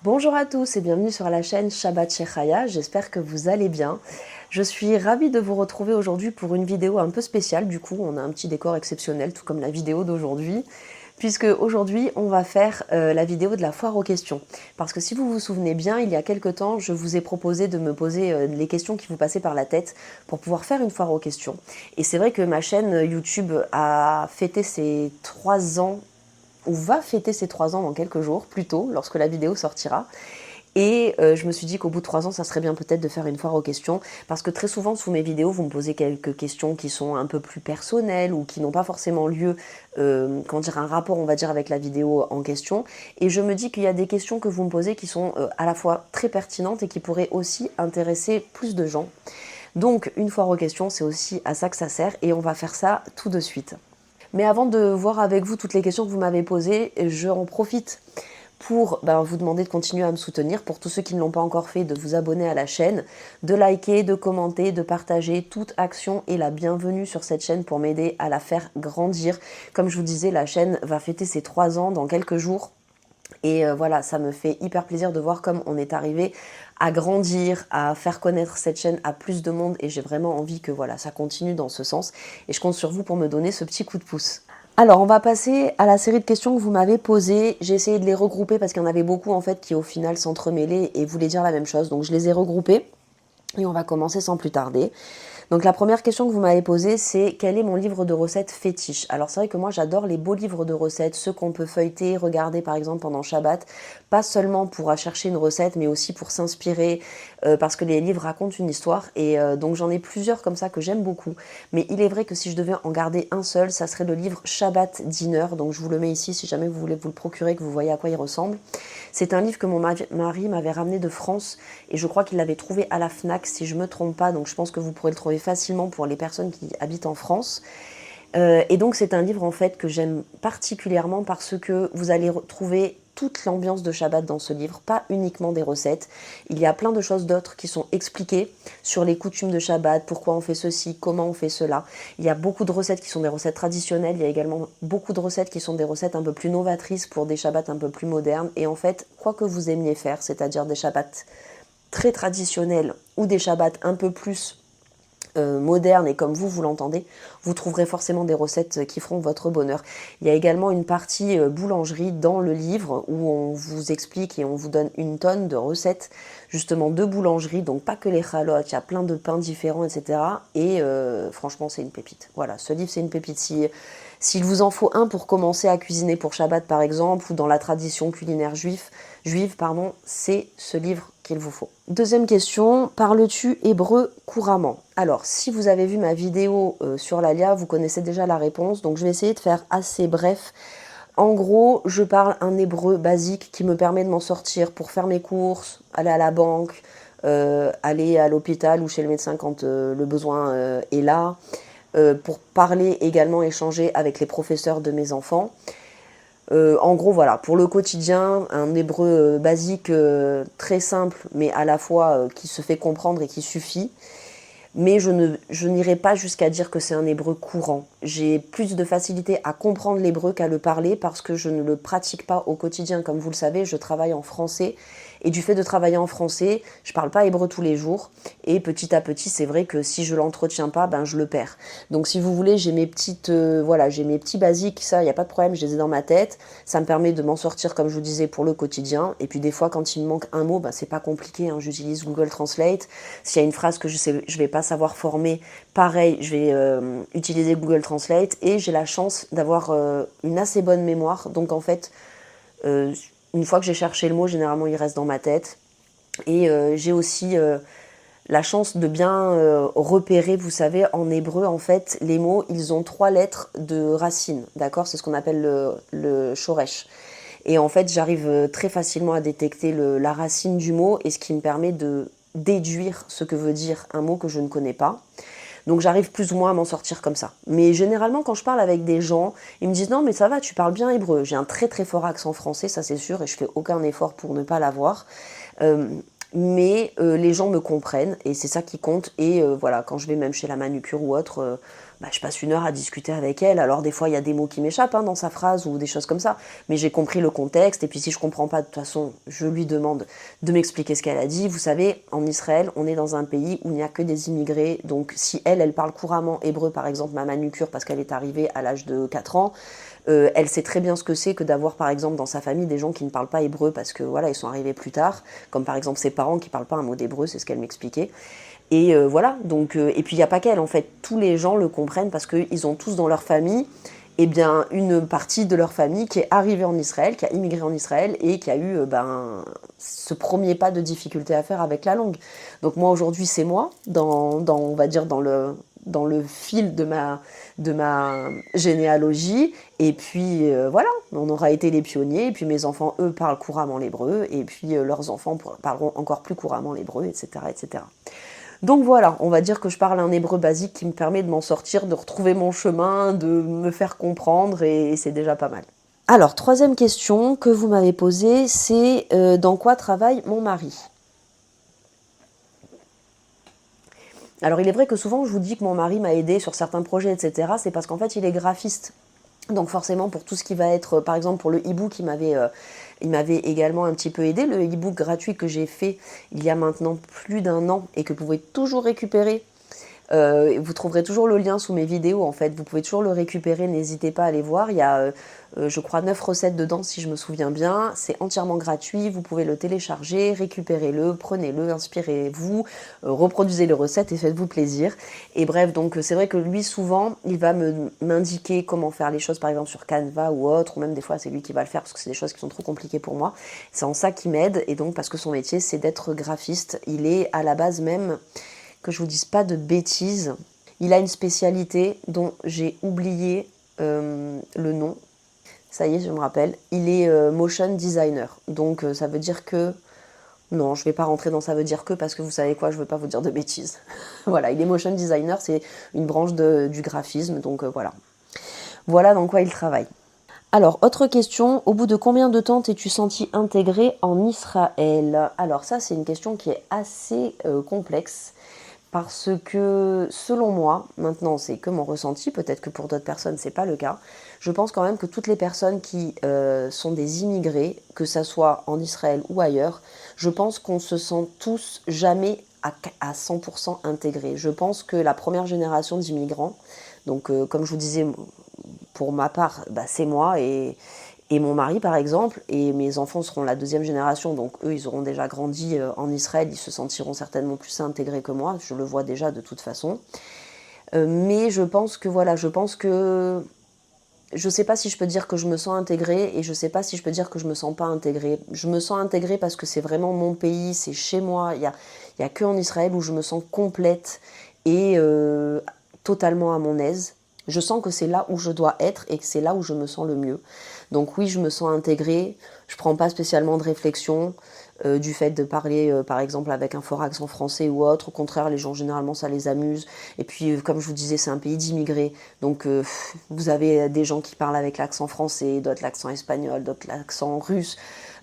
Bonjour à tous et bienvenue sur la chaîne Shabbat Shechaya, j'espère que vous allez bien. Je suis ravie de vous retrouver aujourd'hui pour une vidéo un peu spéciale, du coup on a un petit décor exceptionnel, tout comme la vidéo d'aujourd'hui, puisque aujourd'hui on va faire la vidéo de la foire aux questions. Parce que si vous vous souvenez bien, il y a quelques temps, je vous ai proposé de me poser les questions qui vous passaient par la tête pour pouvoir faire une foire aux questions. Et c'est vrai que ma chaîne YouTube a fêté ses 3 ans, ou va fêter ses 3 ans dans quelques jours, plus tôt, lorsque la vidéo sortira. Et je me suis dit qu'au bout de 3 ans, ça serait bien peut-être de faire une foire aux questions, parce que très souvent sous mes vidéos, vous me posez quelques questions qui sont un peu plus personnelles ou qui n'ont pas forcément lieu, comment dire, un rapport, on va dire, avec la vidéo en question. Et je me dis qu'il y a des questions que vous me posez qui sont à la fois très pertinentes et qui pourraient aussi intéresser plus de gens. Donc une foire aux questions, c'est aussi à ça que ça sert, et on va faire ça tout de suite. Mais avant de voir avec vous toutes les questions que vous m'avez posées, je en profite pour vous demander de continuer à me soutenir. Pour tous ceux qui ne l'ont pas encore fait, de vous abonner à la chaîne, de liker, de commenter, de partager. Toute action est la bienvenue sur cette chaîne pour m'aider à la faire grandir. Comme je vous disais, la chaîne va fêter ses 3 ans dans quelques jours. Et voilà, ça me fait hyper plaisir de voir comme on est arrivé à grandir, à faire connaître cette chaîne à plus de monde, et j'ai vraiment envie que voilà, ça continue dans ce sens, et je compte sur vous pour me donner ce petit coup de pouce. Alors, on va passer à la série de questions que vous m'avez posées. J'ai essayé de les regrouper parce qu'il y en avait beaucoup en fait qui au final s'entremêlaient et voulaient dire la même chose, donc je les ai regroupées et on va commencer sans plus tarder. Donc la première question que vous m'avez posée, c'est quel est mon livre de recettes fétiche? Alors c'est vrai que moi j'adore les beaux livres de recettes, ceux qu'on peut feuilleter, regarder par exemple pendant Shabbat, pas seulement pour chercher une recette, mais aussi pour s'inspirer, parce que les livres racontent une histoire, et donc j'en ai plusieurs comme ça que j'aime beaucoup. Mais il est vrai que si je devais en garder un seul, ça serait le livre Shabbat Dinner, donc je vous le mets ici si jamais vous voulez vous le procurer, que vous voyez à quoi il ressemble. C'est un livre que mon mari m'avait ramené de France, et je crois qu'il l'avait trouvé à la Fnac si je me trompe pas, donc je pense que vous pourrez le trouver facilement pour les personnes qui habitent en France. Et donc c'est un livre en fait que j'aime particulièrement parce que vous allez retrouver toute l'ambiance de Shabbat dans ce livre, pas uniquement des recettes. Il y a plein de choses d'autres qui sont expliquées sur les coutumes de Shabbat, pourquoi on fait ceci, comment on fait cela. Il y a beaucoup de recettes qui sont des recettes traditionnelles, il y a également beaucoup de recettes qui sont des recettes un peu plus novatrices pour des Shabbats un peu plus modernes. Et en fait, quoi que vous aimiez faire, c'est-à-dire des Shabbats très traditionnels ou des Shabbats un peu plus moderne et comme vous l'entendez, vous trouverez forcément des recettes qui feront votre bonheur. Il y a également une partie boulangerie dans le livre où on vous explique et on vous donne une tonne de recettes justement de boulangerie, donc pas que les chalotes, il y a plein de pains différents, etc. Et franchement, c'est une pépite. Voilà, ce livre, c'est une pépite. S'il vous en faut un pour commencer à cuisiner pour Shabbat, par exemple, ou dans la tradition culinaire juive, c'est ce livre qu'il vous faut. Deuxième question, parles-tu hébreu couramment? Alors, si vous avez vu ma vidéo sur l'Alia, vous connaissez déjà la réponse, donc je vais essayer de faire assez bref. En gros, je parle un hébreu basique qui me permet de m'en sortir pour faire mes courses, aller à la banque, aller à l'hôpital ou chez le médecin quand le besoin est là, pour parler également, échanger avec les professeurs de mes enfants. En gros, voilà, pour le quotidien, un hébreu basique très simple, mais à la fois qui se fait comprendre et qui suffit. Mais je n'irai pas jusqu'à dire que c'est un hébreu courant. J'ai plus de facilité à comprendre l'hébreu qu'à le parler parce que je ne le pratique pas au quotidien. Comme vous le savez, je travaille en français. Et du fait de travailler en français, je parle pas hébreu tous les jours. Et petit à petit, c'est vrai que si je l'entretiens pas, je le perds. Donc si vous voulez, j'ai mes petites, voilà, j'ai mes petits basiques, ça, il n'y a pas de problème, je les ai dans ma tête. Ça me permet de m'en sortir, comme je vous disais, pour le quotidien. Et puis des fois, quand il me manque un mot, c'est pas compliqué, hein, j'utilise Google Translate. S'il y a une phrase que je vais pas savoir former, pareil, je vais utiliser Google Translate. Et j'ai la chance d'avoir une assez bonne mémoire. Donc en fait, une fois que j'ai cherché le mot, généralement il reste dans ma tête. Et j'ai aussi la chance de bien repérer, vous savez, en hébreu, en fait, les mots, ils ont 3 lettres de racine, d'accord? C'est ce qu'on appelle le shoresh. Et en fait, j'arrive très facilement à détecter la racine du mot, et ce qui me permet de déduire ce que veut dire un mot que je ne connais pas. Donc j'arrive plus ou moins à m'en sortir comme ça. Mais généralement, quand je parle avec des gens, ils me disent « Non, mais ça va, tu parles bien hébreu. » J'ai un très très fort accent français, ça c'est sûr, et je fais aucun effort pour ne pas l'avoir. mais les gens me comprennent et c'est ça qui compte. Et voilà, quand je vais même chez la manucure ou autre, bah, je passe 1 heure à discuter avec elle. Alors des fois il y a des mots qui m'échappent hein, dans sa phrase ou des choses comme ça, mais j'ai compris le contexte et puis si je comprends pas de toute façon, je lui demande de m'expliquer ce qu'elle a dit. Vous savez, en Israël, on est dans un pays où il n'y a que des immigrés, donc si elle parle couramment hébreu par exemple, ma manucure, parce qu'elle est arrivée à l'âge de 4 ans, elle sait très bien ce que c'est que d'avoir par exemple dans sa famille des gens qui ne parlent pas hébreu parce que voilà, ils sont arrivés plus tard, comme par exemple ses parents qui parlent pas un mot d'hébreu, c'est ce qu'elle m'expliquait. Et voilà, donc et puis il n'y a pas qu'elle en fait, tous les gens le comprennent parce qu'ils ont tous dans leur famille eh bien, une partie de leur famille qui est arrivée en Israël, qui a immigré en Israël et qui a eu ce premier pas de difficulté à faire avec la langue. Donc moi aujourd'hui c'est moi, on va dire dans le fil de ma généalogie, et puis voilà, on aura été les pionniers, et puis mes enfants, eux, parlent couramment l'hébreu, et puis leurs enfants parleront encore plus couramment l'hébreu, etc., etc. Donc voilà, on va dire que je parle un hébreu basique qui me permet de m'en sortir, de retrouver mon chemin, de me faire comprendre, et c'est déjà pas mal. Alors, troisième question que vous m'avez posée, c'est dans quoi travaille mon mari ? Alors il est vrai que souvent je vous dis que mon mari m'a aidé sur certains projets, etc. C'est parce qu'en fait il est graphiste. Donc forcément pour tout ce qui va être, par exemple pour le e-book, il m'avait également un petit peu aidé. Le e-book gratuit que j'ai fait il y a maintenant plus d'1 an et que vous pouvez toujours récupérer. Vous trouverez toujours le lien sous mes vidéos en fait, vous pouvez toujours le récupérer, n'hésitez pas à aller voir. Il y a je crois 9 recettes dedans si je me souviens bien, c'est entièrement gratuit, vous pouvez le télécharger, récupérez-le, prenez-le, inspirez-vous, reproduisez les recettes et faites-vous plaisir. Et bref, donc c'est vrai que lui souvent, il va m'indiquer comment faire les choses par exemple sur Canva ou autre, ou même des fois c'est lui qui va le faire parce que c'est des choses qui sont trop compliquées pour moi. C'est en ça qu'il m'aide et donc parce que son métier c'est d'être graphiste, il est à la base même, que je vous dise pas de bêtises, il a une spécialité dont j'ai oublié le nom. Ça y est, je me rappelle. Il est motion designer. Donc ça veut dire que... Non, je vais pas rentrer dans ça veut dire que parce que vous savez quoi, je veux pas vous dire de bêtises. Voilà, il est motion designer, c'est une branche du graphisme, donc voilà. Voilà dans quoi il travaille. Alors, autre question, au bout de combien de temps t'es-tu senti intégrée en Israël ? Alors ça, c'est une question qui est assez complexe. Parce que, selon moi, maintenant c'est que mon ressenti, peut-être que pour d'autres personnes c'est pas le cas, je pense quand même que toutes les personnes qui sont des immigrés, que ça soit en Israël ou ailleurs, je pense qu'on se sent tous jamais à 100% intégrés. Je pense que la première génération d'immigrants, donc comme je vous disais, pour ma part, bah, c'est moi et mon mari par exemple, et mes enfants seront la deuxième génération, donc eux ils auront déjà grandi en Israël, ils se sentiront certainement plus intégrés que moi, je le vois déjà de toute façon. Mais je pense que voilà, je sais pas si je peux dire que je me sens intégrée et je sais pas si je peux dire que je me sens pas intégrée. Je me sens intégrée parce que c'est vraiment mon pays, c'est chez moi, il y a que en Israël où je me sens complète et totalement à mon aise. Je sens que c'est là où je dois être et que c'est là où je me sens le mieux. Donc oui, je me sens intégrée, je prends pas spécialement de réflexion du fait de parler par exemple avec un fort accent français ou autre. Au contraire, les gens généralement ça les amuse. Et puis comme je vous disais, c'est un pays d'immigrés. Donc vous avez des gens qui parlent avec l'accent français, d'autres l'accent espagnol, d'autres l'accent russe,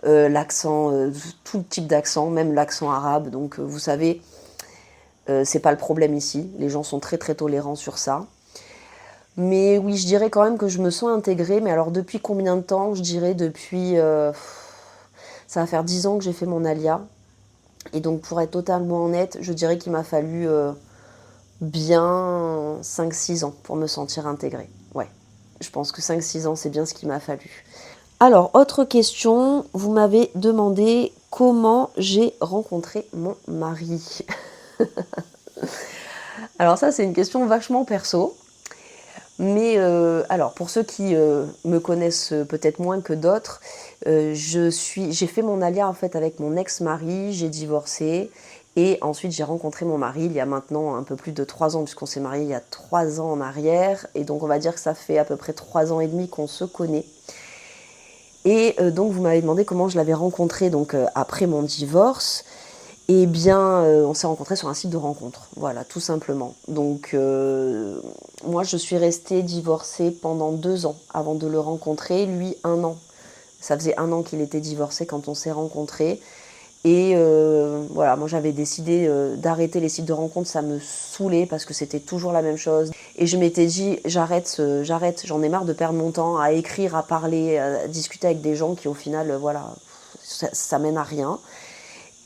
tout type d'accent, même l'accent arabe. Donc vous savez, c'est pas le problème ici. Les gens sont très très tolérants sur ça. Mais oui, je dirais quand même que je me sens intégrée, mais alors depuis combien de temps ? Je dirais depuis... ça va faire 10 ans que j'ai fait mon alia. Et donc pour être totalement honnête, je dirais qu'il m'a fallu bien 5-6 ans pour me sentir intégrée. Ouais, je pense que 5-6 ans, c'est bien ce qu'il m'a fallu. Alors, autre question, vous m'avez demandé comment j'ai rencontré mon mari. Alors ça, c'est une question vachement perso. Mais alors, pour ceux qui me connaissent peut-être moins que d'autres, j'ai fait mon alia en fait avec mon ex-mari, j'ai divorcé et ensuite j'ai rencontré mon mari il y a maintenant un peu plus de 3 ans puisqu'on s'est marié il y a 3 ans en arrière et donc on va dire que ça fait à peu près 3 ans et demi qu'on se connaît. Et donc vous m'avez demandé comment je l'avais rencontré donc après mon divorce. Eh bien, on s'est rencontrés sur un site de rencontre, voilà, tout simplement. Donc, moi, je suis restée divorcée pendant 2 ans avant de le rencontrer. Lui, 1 an. Ça faisait 1 an qu'il était divorcé quand on s'est rencontrés. Et voilà, moi j'avais décidé d'arrêter les sites de rencontres, ça me saoulait parce que c'était toujours la même chose. Et je m'étais dit, j'arrête, j'en ai marre de perdre mon temps à écrire, à parler, à discuter avec des gens qui au final, voilà, ça mène à rien.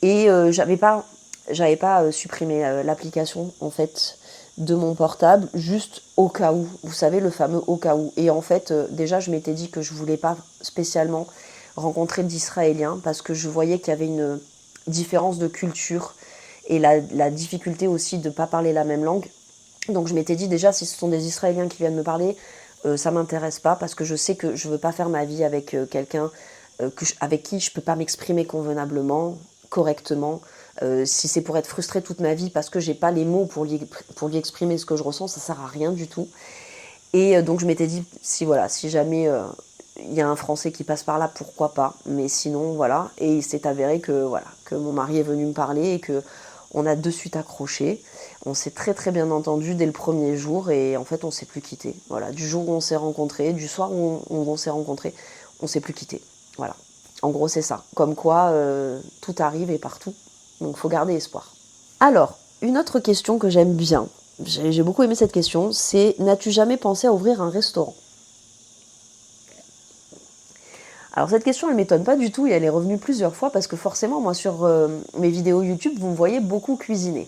Et j'avais pas supprimé l'application en fait de mon portable, juste au cas où, vous savez, le fameux au cas où. Et en fait, déjà je m'étais dit que je voulais pas spécialement rencontrer d'Israéliens parce que je voyais qu'il y avait une différence de culture et la difficulté aussi de ne pas parler la même langue. Donc je m'étais dit déjà, si ce sont des Israéliens qui viennent me parler, ça m'intéresse pas parce que je sais que je veux pas faire ma vie avec quelqu'un avec qui je peux pas m'exprimer convenablement, correctement. Si c'est pour être frustrée toute ma vie parce que j'ai pas les mots pour lui exprimer ce que je ressens, ça sert à rien du tout. Et donc je m'étais dit, si jamais il y a un Français qui passe par là, pourquoi pas. Mais sinon, voilà. Et il s'est avéré que mon mari est venu me parler et que on a de suite accroché. On s'est très très bien entendu dès le premier jour et en fait on s'est plus quitté. Voilà, du jour où on s'est rencontrés, du soir où on s'est rencontrés, on s'est plus quitté. Voilà. En gros c'est ça. Comme quoi tout arrive et partout. Donc faut garder espoir. Alors, une autre question que j'aime bien, j'ai beaucoup aimé cette question, c'est n'as-tu jamais pensé à ouvrir un restaurant ? Alors cette question, elle m'étonne pas du tout et elle est revenue plusieurs fois parce que forcément, moi, sur mes vidéos YouTube, vous me voyez beaucoup cuisiner.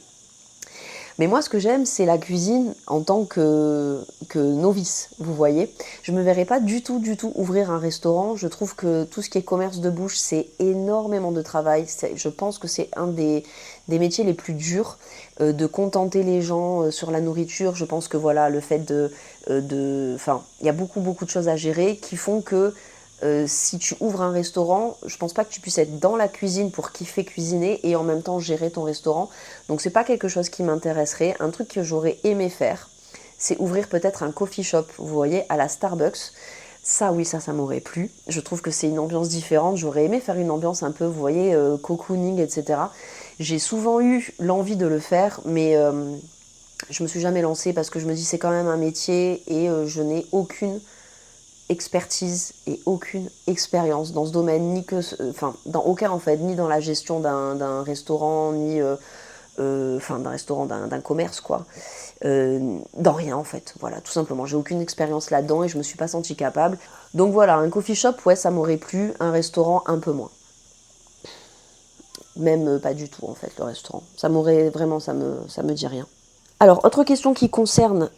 Mais moi, ce que j'aime, c'est la cuisine en tant que novice, vous voyez. Je me verrais pas du tout ouvrir un restaurant. Je trouve que tout ce qui est commerce de bouche, c'est énormément de travail. Je pense que c'est un des métiers les plus durs, de contenter les gens sur la nourriture. Je pense que voilà, le fait enfin, il y a beaucoup de choses à gérer qui font que si tu ouvres un restaurant, je pense pas que tu puisses être dans la cuisine pour kiffer cuisiner et en même temps gérer ton restaurant. Donc c'est pas quelque chose qui m'intéresserait. Un truc que j'aurais aimé faire, c'est ouvrir peut-être un coffee shop, vous voyez, à la Starbucks. Ça oui, ça m'aurait plu. Je trouve que c'est une ambiance différente. J'aurais aimé faire une ambiance un peu, vous voyez, cocooning, etc. J'ai souvent eu l'envie de le faire, mais je me suis jamais lancée parce que je me dis c'est quand même un métier et je n'ai aucune expertise et aucune expérience dans ce domaine, dans aucun en fait, ni dans la gestion d'un restaurant, ni d'un restaurant, d'un commerce quoi, dans rien en fait, voilà, tout simplement, j'ai aucune expérience là-dedans et je me suis pas sentie capable. Donc voilà, un coffee shop, ouais, ça m'aurait plu, un restaurant un peu moins. Même pas du tout en fait, le restaurant. Ça m'aurait vraiment, ça me dit rien. Alors, autre question qui concerne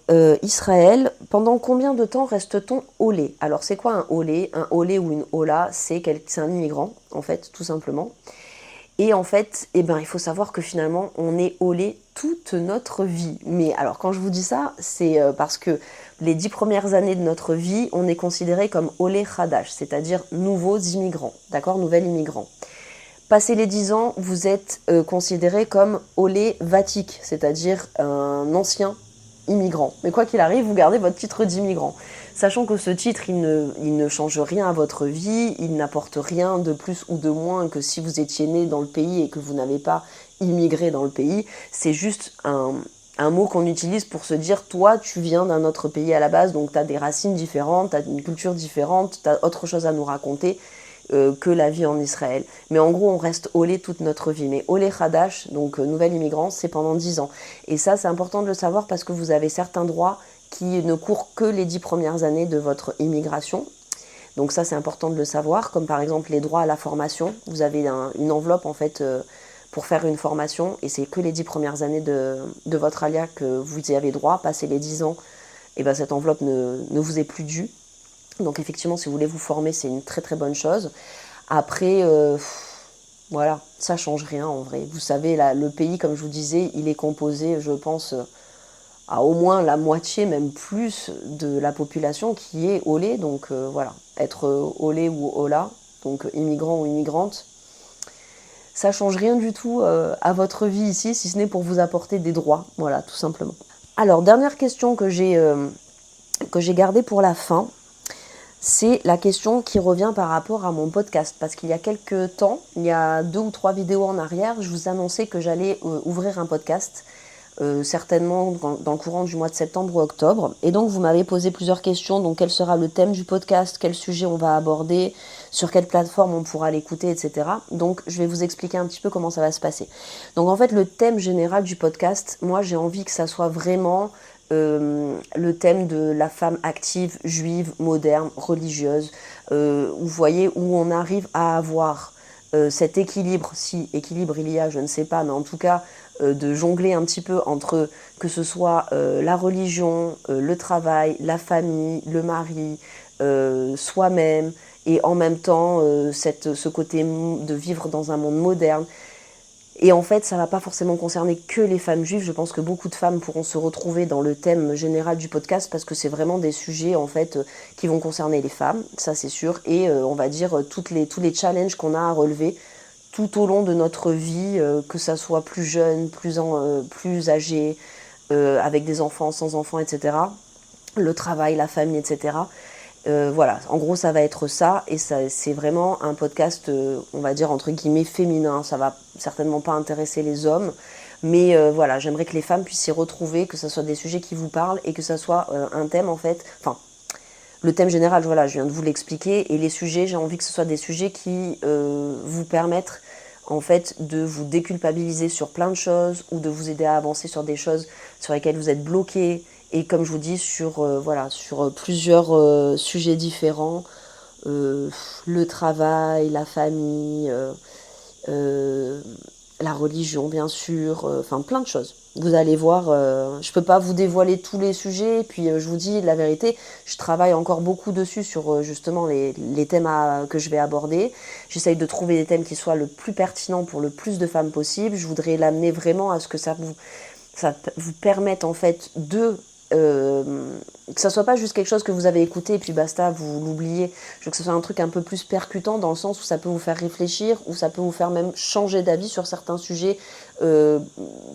Israël. Pendant combien de temps reste-t-on olé ? Alors, c'est quoi un olé ? Un olé ou une ola, c'est un immigrant, en fait, tout simplement. Et en fait, il faut savoir que finalement, on est olé toute notre vie. Mais alors, quand je vous dis ça, c'est parce que les 10 premières années de notre vie, on est considéré comme olé khadash, c'est-à-dire nouveaux immigrants, d'accord ? Nouvel immigrant. Passé les 10 ans, vous êtes considéré comme olé vatique, c'est-à-dire un ancien immigrant. Mais quoi qu'il arrive, vous gardez votre titre d'immigrant. Sachant que ce titre, il ne change rien à votre vie, il n'apporte rien de plus ou de moins que si vous étiez né dans le pays et que vous n'avez pas immigré dans le pays. C'est juste un mot qu'on utilise pour se dire, toi, tu viens d'un autre pays à la base, donc tu as des racines différentes, tu as une culture différente, tu as autre chose à nous raconter que la vie en Israël. Mais en gros, on reste olé toute notre vie. Mais olé Khadash, donc nouvel immigrant, c'est pendant 10 ans. Et ça, c'est important de le savoir parce que vous avez certains droits qui ne courent que les 10 premières années de votre immigration. Donc ça, c'est important de le savoir, comme par exemple les droits à la formation. Vous avez une enveloppe, en fait, pour faire une formation, et c'est que les 10 premières années de votre alia que vous y avez droit. Passé les 10 ans, et cette enveloppe ne vous est plus due. Donc effectivement, si vous voulez vous former, c'est une très très bonne chose. Après, voilà, ça change rien en vrai. Vous savez, le pays, comme je vous disais, il est composé, je pense, à au moins la moitié, même plus, de la population qui est olé. Donc voilà, être olé ou ola, donc immigrant ou immigrante, ça change rien du tout à votre vie ici, si ce n'est pour vous apporter des droits. Voilà, tout simplement. Alors, dernière question que j'ai gardée pour la fin. C'est la question qui revient par rapport à mon podcast. Parce qu'il y a quelques temps, il y a 2 ou 3 vidéos en arrière, je vous annonçais que j'allais ouvrir un podcast, certainement dans le courant du mois de septembre ou octobre. Et donc vous m'avez posé plusieurs questions. Donc quel sera le thème du podcast, quel sujet on va aborder, sur quelle plateforme on pourra l'écouter, etc. Donc je vais vous expliquer un petit peu comment ça va se passer. Donc en fait le thème général du podcast, moi j'ai envie que ça soit vraiment le thème de la femme active, juive, moderne, religieuse, vous voyez, où on arrive à avoir cet équilibre, si équilibre il y a, je ne sais pas, mais en tout cas de jongler un petit peu entre que ce soit la religion, le travail, la famille, le mari, soi-même, et en même temps ce côté de vivre dans un monde moderne. Et en fait, ça ne va pas forcément concerner que les femmes juives. Je pense que beaucoup de femmes pourront se retrouver dans le thème général du podcast parce que c'est vraiment des sujets en fait qui vont concerner les femmes, ça c'est sûr. Et on va dire tous les challenges qu'on a à relever tout au long de notre vie, que ça soit plus jeune, plus âgé, avec des enfants, sans enfants, etc. Le travail, la famille, etc. Voilà, en gros ça va être ça, et c'est vraiment un podcast, on va dire entre guillemets féminin. Ça va certainement pas intéresser les hommes, mais voilà, j'aimerais que les femmes puissent s'y retrouver, que ce soit des sujets qui vous parlent, et que ça soit un thème en fait, enfin le thème général, voilà, je viens de vous l'expliquer, et les sujets, j'ai envie que ce soit des sujets qui vous permettent en fait de vous déculpabiliser sur plein de choses, ou de vous aider à avancer sur des choses sur lesquelles vous êtes bloqué, et comme je vous dis, sur, voilà, sur plusieurs sujets différents, le travail, la famille, euh, la religion bien sûr, enfin plein de choses. Vous allez voir, je peux pas vous dévoiler tous les sujets, puis je vous dis la vérité, je travaille encore beaucoup dessus sur justement les thèmes que je vais aborder. J'essaye de trouver des thèmes qui soient le plus pertinents pour le plus de femmes possible. Je voudrais l'amener vraiment à ce que ça vous permette en fait que ça soit pas juste quelque chose que vous avez écouté et puis basta, vous l'oubliez. Je veux que ce soit un truc un peu plus percutant, dans le sens où ça peut vous faire réfléchir, ou ça peut vous faire même changer d'avis sur certains sujets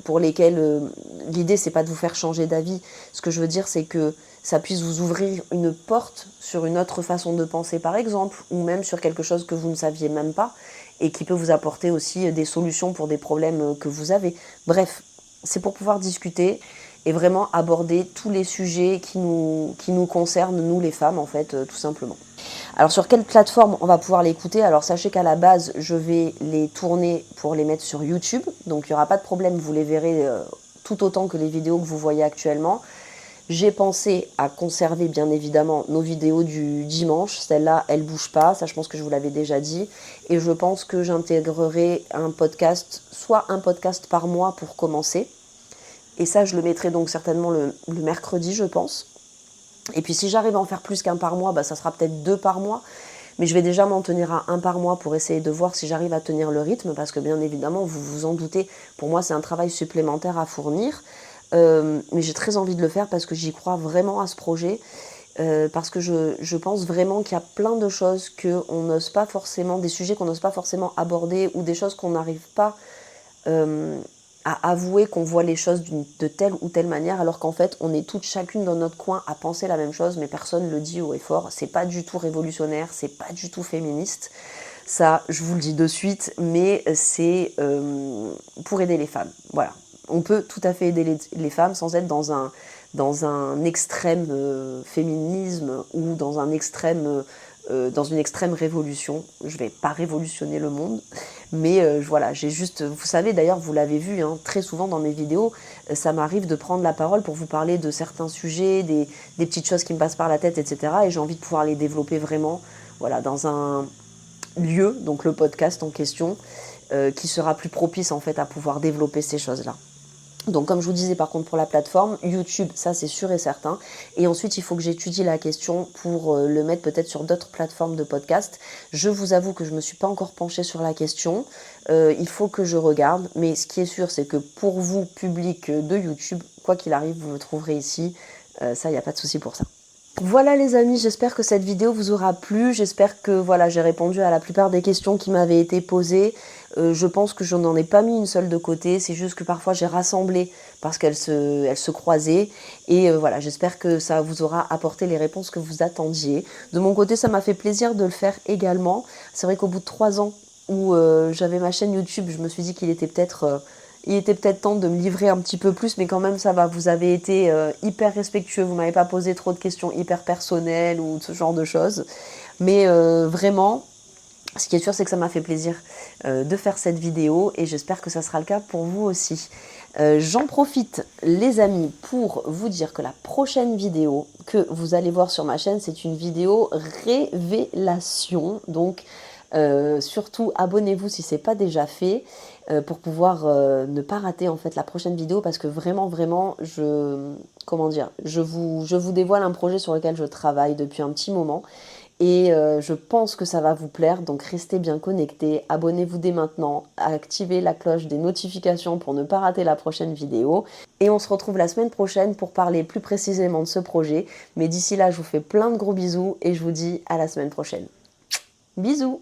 pour lesquels l'idée c'est pas de vous faire changer d'avis. Ce que je veux dire, c'est que ça puisse vous ouvrir une porte sur une autre façon de penser par exemple, ou même sur quelque chose que vous ne saviez même pas, et qui peut vous apporter aussi des solutions pour des problèmes que vous avez. Bref, c'est pour pouvoir discuter et vraiment aborder tous les sujets qui nous concernent, nous les femmes en fait, tout simplement. Alors sur quelle plateforme on va pouvoir l'écouter? Alors sachez qu'à la base, je vais les tourner pour les mettre sur YouTube, donc il n'y aura pas de problème, vous les verrez tout autant que les vidéos que vous voyez actuellement. J'ai pensé à conserver bien évidemment nos vidéos du dimanche, celle-là elle bouge pas, ça je pense que je vous l'avais déjà dit, et je pense que j'intégrerai un podcast, soit un podcast par mois pour commencer, et ça je le mettrai donc certainement le mercredi je pense. Et puis si j'arrive à en faire plus qu'un par mois, ça sera peut-être 2 par mois, mais je vais déjà m'en tenir à 1 par mois pour essayer de voir si j'arrive à tenir le rythme, parce que bien évidemment, vous vous en doutez, pour moi c'est un travail supplémentaire à fournir, mais j'ai très envie de le faire parce que j'y crois vraiment à ce projet, parce que je pense vraiment qu'il y a plein de choses qu'on n'ose pas forcément, des sujets qu'on n'ose pas forcément aborder, ou des choses qu'on n'arrive pas à avouer qu'on voit les choses de telle ou telle manière, alors qu'en fait on est toutes chacune dans notre coin à penser la même chose, mais personne ne le dit haut et fort. C'est pas du tout révolutionnaire, c'est pas du tout féministe, ça je vous le dis de suite, mais c'est pour aider les femmes. Voilà, on peut tout à fait aider les femmes sans être dans un extrême féminisme, ou dans un extrême dans une extrême révolution. Je vais pas révolutionner le monde, mais voilà, j'ai juste, vous savez d'ailleurs, vous l'avez vu très souvent dans mes vidéos, ça m'arrive de prendre la parole pour vous parler de certains sujets, des petites choses qui me passent par la tête, etc. Et j'ai envie de pouvoir les développer vraiment, voilà, dans un lieu, donc le podcast en question, qui sera plus propice en fait à pouvoir développer ces choses-là. Donc comme je vous disais, par contre, pour la plateforme YouTube, ça c'est sûr et certain. Et ensuite, il faut que j'étudie la question pour le mettre peut-être sur d'autres plateformes de podcast. Je vous avoue que je ne me suis pas encore penchée sur la question. Il faut que je regarde. Mais ce qui est sûr, c'est que pour vous, public de YouTube, quoi qu'il arrive, vous me trouverez ici. Ça, il n'y a pas de souci pour ça. Voilà les amis, j'espère que cette vidéo vous aura plu, j'espère que voilà, j'ai répondu à la plupart des questions qui m'avaient été posées. Je pense que je n'en ai pas mis une seule de côté, c'est juste que parfois j'ai rassemblé parce qu'elles se croisaient. Et voilà, j'espère que ça vous aura apporté les réponses que vous attendiez. De mon côté, ça m'a fait plaisir de le faire également. C'est vrai qu'au bout de 3 ans où j'avais ma chaîne YouTube, je me suis dit qu'il était peut-être temps de me livrer un petit peu plus, mais quand même ça va, vous avez été hyper respectueux, vous m'avez pas posé trop de questions hyper personnelles ou ce genre de choses, mais vraiment Ce qui est sûr, c'est que ça m'a fait plaisir de faire cette vidéo et j'espère que ça sera le cas pour vous aussi. J'en profite, les amis, pour vous dire que la prochaine vidéo que vous allez voir sur ma chaîne, c'est une vidéo révélation. Donc, surtout, abonnez-vous si ce n'est pas déjà fait pour pouvoir ne pas rater en fait la prochaine vidéo parce que vraiment, comment dire, je vous dévoile un projet sur lequel je travaille depuis un petit moment. Et je pense que ça va vous plaire, donc restez bien connectés, abonnez-vous dès maintenant, activez la cloche des notifications pour ne pas rater la prochaine vidéo. Et on se retrouve la semaine prochaine pour parler plus précisément de ce projet. Mais d'ici là, je vous fais plein de gros bisous et je vous dis à la semaine prochaine. Bisous!